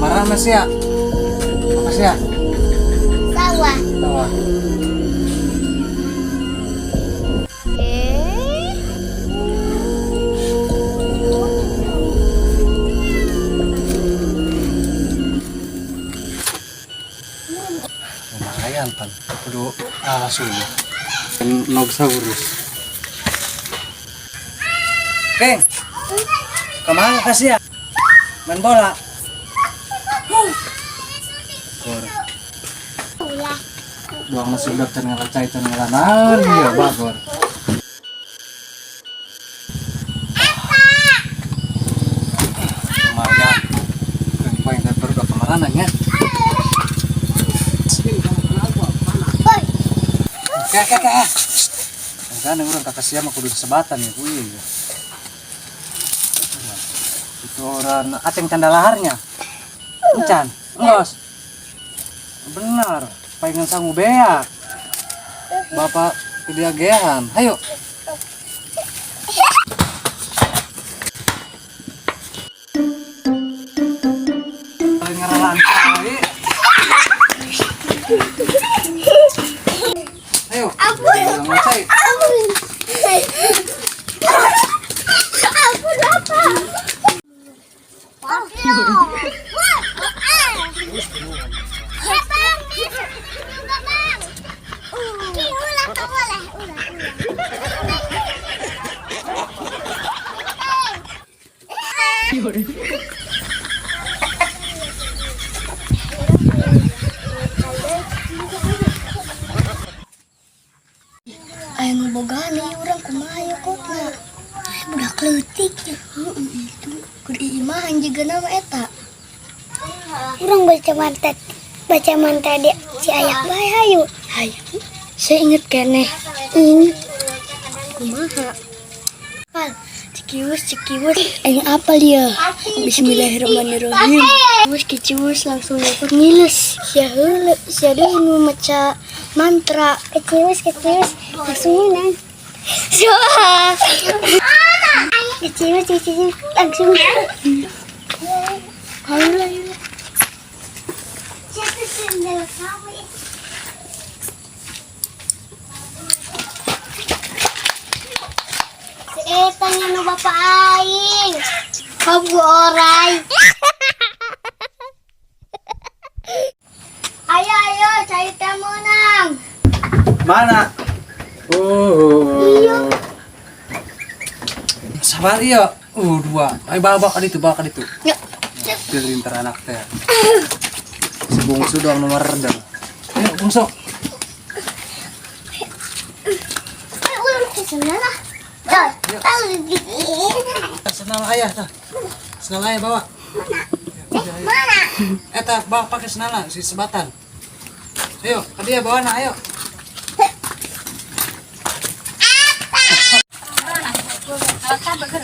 Marah masih ya? Makasih ya. Sawah. Tawa. Lumayan kan. Kudu asu. Nogsaurus. Keng, kemana kasih ya? Main bola. Buang masih udah cenah cai cenah lanan dia bagor. Lumayan. Poin dan berdua kemana ya? Kakak. Kan orang kakak siapa kudu sebatan ya kuy. Itu orang aceng tanda laharnya. Encan, engos. Benar, pengen sanggup beak. Bapak kediagean. Ayo. Ngeralan kali. Ayo. Ampun. Ayo ngebogaan nih orang kumaha kok na. Budak leutik ya. Itu kudu imahan juga nama eta. Urang baca mantat dia si ayak bae hayu. Hayu. Saya inget keneh. Inget. Kumaha? Pal, cikiwus. Aing apa dia? Bismillahirrahmanirrahim. Cikiwus langsung dapat ngiles. Sia heula, sia deui nu maca mantra. Cikiwus langsung menang. Soa. Cikiwus langsung. Hayu. Siapa sendal kamu? Tanya nu bapak aing. Kamu orai. Ayo, cari teh menang. Mana? Iya. Sabar ya. Dua. Ayo bawa ke itu. Ya. Biarin ntar anak teh. Si bungsu doang nomor rendang. Ayo bungsu. Ulang ke sana lah. Senal ayah tah. Senal ayah bawa. Mana? Eta bawa pakai senala si sebatan. Ayo, ke dia bawa na ayo. Apa?